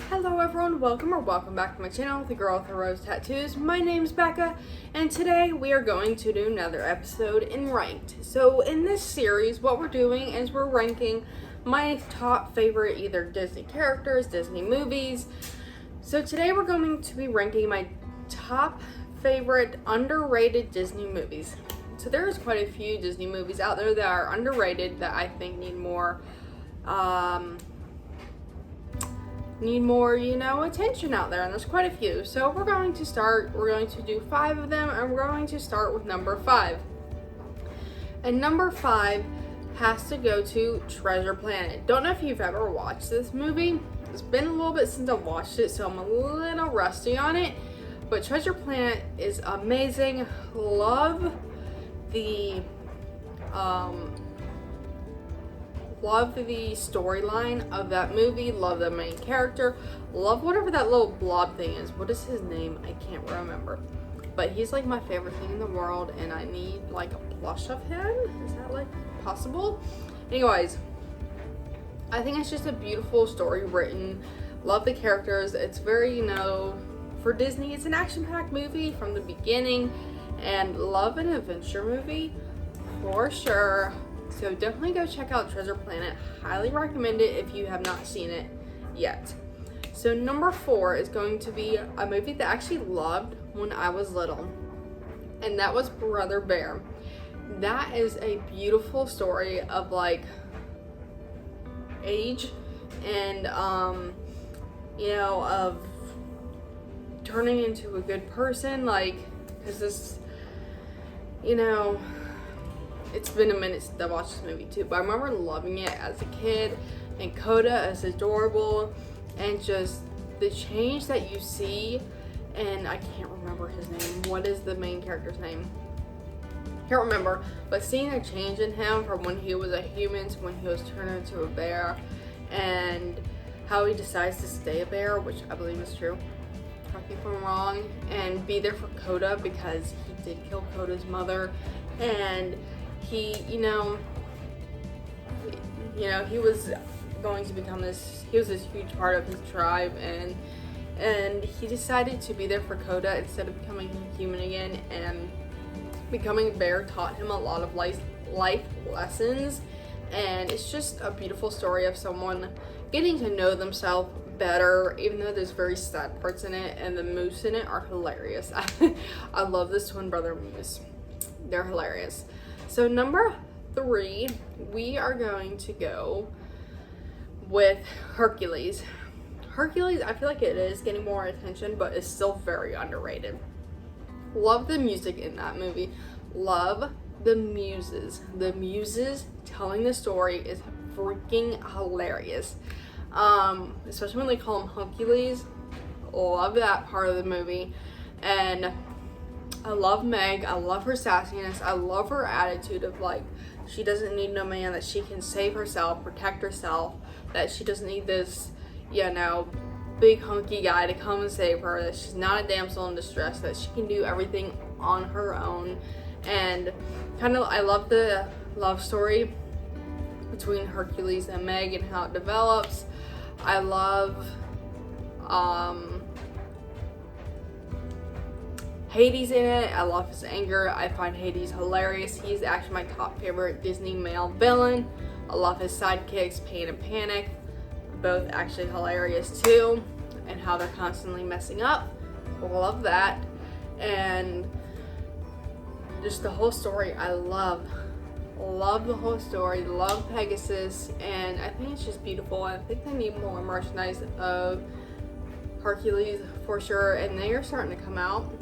Hello everyone, welcome back to my channel, The Girl with the Rose Tattoos. My name's Becca, and today we are going to do another episode in Ranked. So in this series, what we're doing is we're ranking my top favorite either Disney characters, Disney movies. So today we're going to be ranking my top favorite underrated Disney movies. So there's quite a few Disney movies out there that are underrated that I think need more attention out there, and there's quite a few. So we're going to do 5 of them, and we're going to start with number 5. And number 5 has to go to Treasure Planet. Don't know if you've ever watched this movie. It's been a little bit since I watched it, so I'm a little rusty on it, but Treasure Planet is amazing. Love the storyline of that movie, love the main character, love whatever that little blob thing is. What is his name? I can't remember. But he's like my favorite thing in the world, and I need like a plush of him. Is that like possible? Anyways, I think it's just a beautiful story written. Love the characters. It's very, for Disney, it's an action-packed movie from the beginning, and love an adventure movie for sure. So definitely go check out Treasure Planet. Highly recommend it if you have not seen it yet. So number 4 is going to be a movie that I actually loved when I was little, and that was Brother Bear. That is a beautiful story of like age and of turning into a good person, like, because this, it's been a minute since I watched this movie too, but I remember loving it as a kid, and Coda is adorable, and just the change that you see, and I can't remember his name. What is the main character's name? Can't remember, but seeing a change in him from when he was a human to when he was turned into a bear, and how he decides to stay a bear, which I believe is true, correct me if I'm wrong, and be there for Coda because he did kill Coda's mother, and he, he was going to become he was this huge part of his tribe, and he decided to be there for Coda instead of becoming a human again, and becoming a bear taught him a lot of life lessons, and it's just a beautiful story of someone getting to know themselves better, even though there's very sad parts in it, and the moose in it are hilarious. I love this twin brother moose. They're hilarious. So number 3, we are going to go with Hercules. Hercules, I feel like it is getting more attention, but it's still very underrated. Love the music in that movie. Love the muses. The muses telling the story is freaking hilarious. Especially when they call him Hercules. Love that part of the movie. And I love Meg. I love her sassiness. I love her attitude of like, she doesn't need no man, that she can save herself, protect herself, that she doesn't need this, big hunky guy to come and save her, that she's not a damsel in distress, that she can do everything on her own. And I love the love story between Hercules and Meg and how it develops. I love Hades in it. I love his anger. I find Hades hilarious. He's actually my top favorite Disney male villain. I love his sidekicks, Pain and Panic. Both actually hilarious too, and how they're constantly messing up. Love that. And just the whole story, I love the whole story. Love Pegasus, and I think it's just beautiful. I think they need more merchandise of Hercules for sure, and they are starting to come out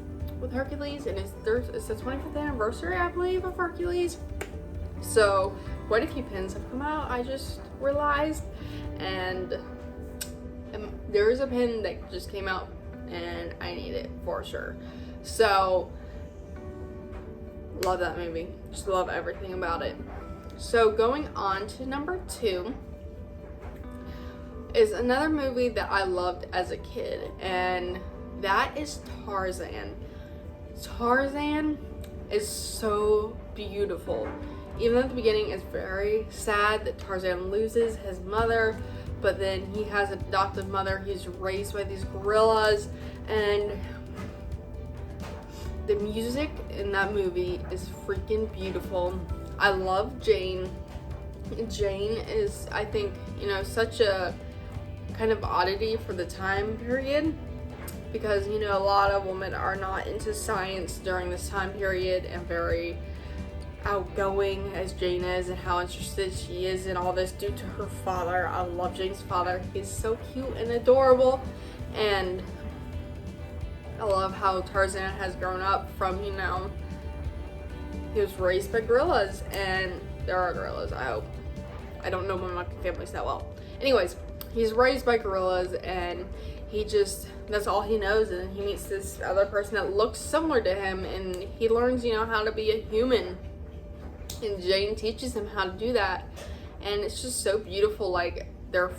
with Hercules, and it's the 25th anniversary, I believe, of Hercules. So quite a few pins have come out, I just realized, and there is a pin that just came out and I need it for sure. So love that movie, just love everything about it. So going on to number 2 is another movie that I loved as a kid, and that is Tarzan. Tarzan is so beautiful. Even at the beginning, it's very sad that Tarzan loses his mother, but then he has an adoptive mother. He's raised by these gorillas, and the music in that movie is freaking beautiful. I love Jane. Jane is, I think, you know, such a kind of oddity for the time period, because, you know, a lot of women are not into science during this time period and very outgoing as Jane is, and how interested she is in all this due to her father. I love Jane's father. He's so cute and adorable, and I love how Tarzan has grown up from, you know, he was raised by gorillas, and there are gorillas, I hope. I don't know my monkey families that well. Anyways, he's raised by gorillas, and he just, that's all he knows. And he meets this other person that looks similar to him, and he learns, you know, how to be a human. And Jane teaches him how to do that. And it's just so beautiful, like, they're,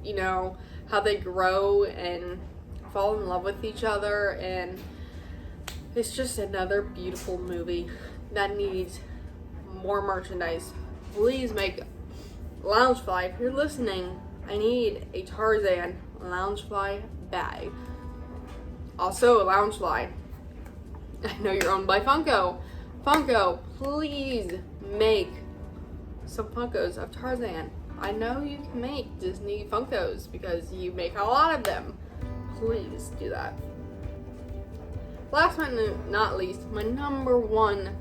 you know, how they grow and fall in love with each other. And it's just another beautiful movie that needs more merchandise. Please make Loungefly, if you're listening, I need a Tarzan Loungefly bag. Also, Loungefly, I know you're owned by Funko. Funko, please make some Funkos of Tarzan. I know you can make Disney Funkos because you make a lot of them. Please do that. Last but not least, my number one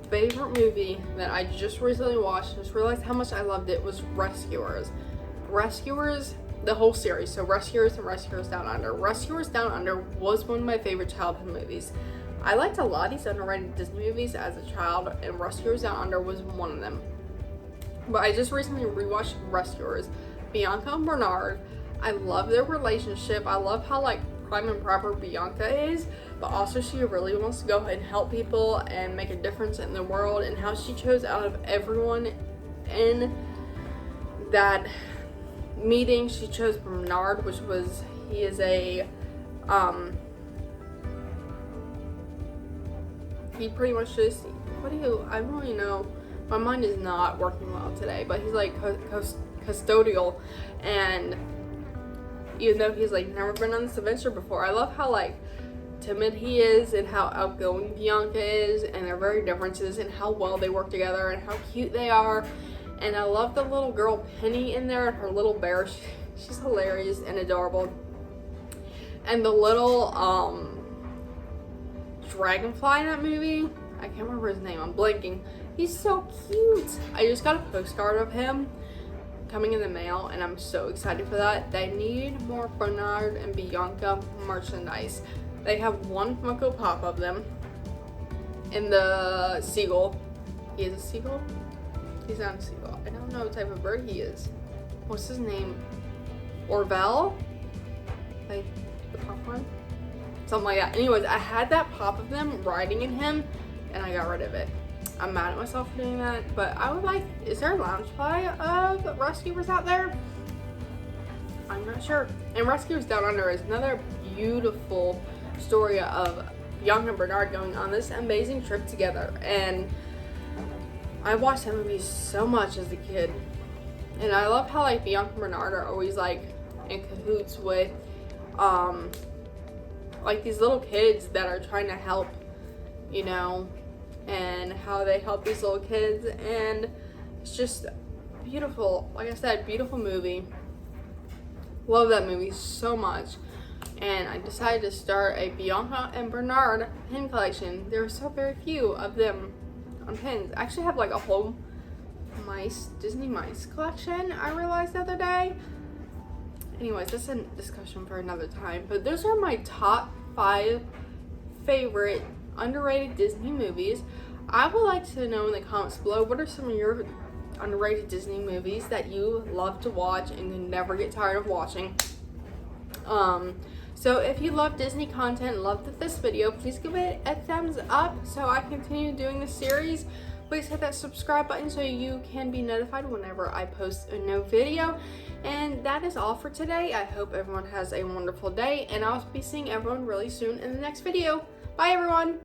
favorite movie that I just recently watched, just realized how much I loved it, was Rescuers. Rescuers, the whole series, so Rescuers and Rescuers Down Under. Rescuers Down Under was one of my favorite childhood movies. I liked a lot of these underrated Disney movies as a child, and Rescuers Down Under was one of them. But I just recently rewatched Rescuers. Bianca and Bernard, I love their relationship. I love how, like, prime and proper Bianca is, but also she really wants to go and help people and make a difference in the world, and how she chose out of everyone in that meeting, she chose Bernard, which was, he is a he pretty much just, I don't really know, my mind is not working well today, but he's like custodial, and even though he's like never been on this adventure before, I love how like timid he is and how outgoing Bianca is, and their very differences and how well they work together and how cute they are. And I love the little girl Penny in there and her little bear. She's hilarious and adorable. And the little dragonfly in that movie, I can't remember his name, I'm blanking. He's so cute. I just got a postcard of him coming in the mail, and I'm so excited for that. They need more Bernard and Bianca merchandise. They have one Funko Pop of them in the seagull. He is a seagull? He's not a seagull. I don't know what type of bird he is. What's his name? Orville? Like the pop one? Something like that. Anyways, I had that pop of them riding in him, and I got rid of it. I'm mad at myself for doing that, but I would like, is there a Loungefly of Rescuers out there? I'm not sure. And Rescuers Down Under is another beautiful story of Bianca and Bernard going on this amazing trip together. And I watched that movie so much as a kid. And I love how like Bianca and Bernard are always like in cahoots with like these little kids that are trying to help, you know, and how they help these little kids. And it's just beautiful. Like I said, beautiful movie. Love that movie so much. And I decided to start a Bianca and Bernard pin collection. There are so very few of them on pins. I actually have like a whole Disney mice collection, I realized the other day. Anyways, that's a discussion for another time. But those are my top 5 favorite underrated Disney movies. I would like to know in the comments below, what are some of your underrated Disney movies that you love to watch and you never get tired of watching? So if you love Disney content and loved this video, please give it a thumbs up so I continue doing this series. Please hit that subscribe button so you can be notified whenever I post a new video. And that is all for today. I hope everyone has a wonderful day, and I'll be seeing everyone really soon in the next video. Bye everyone!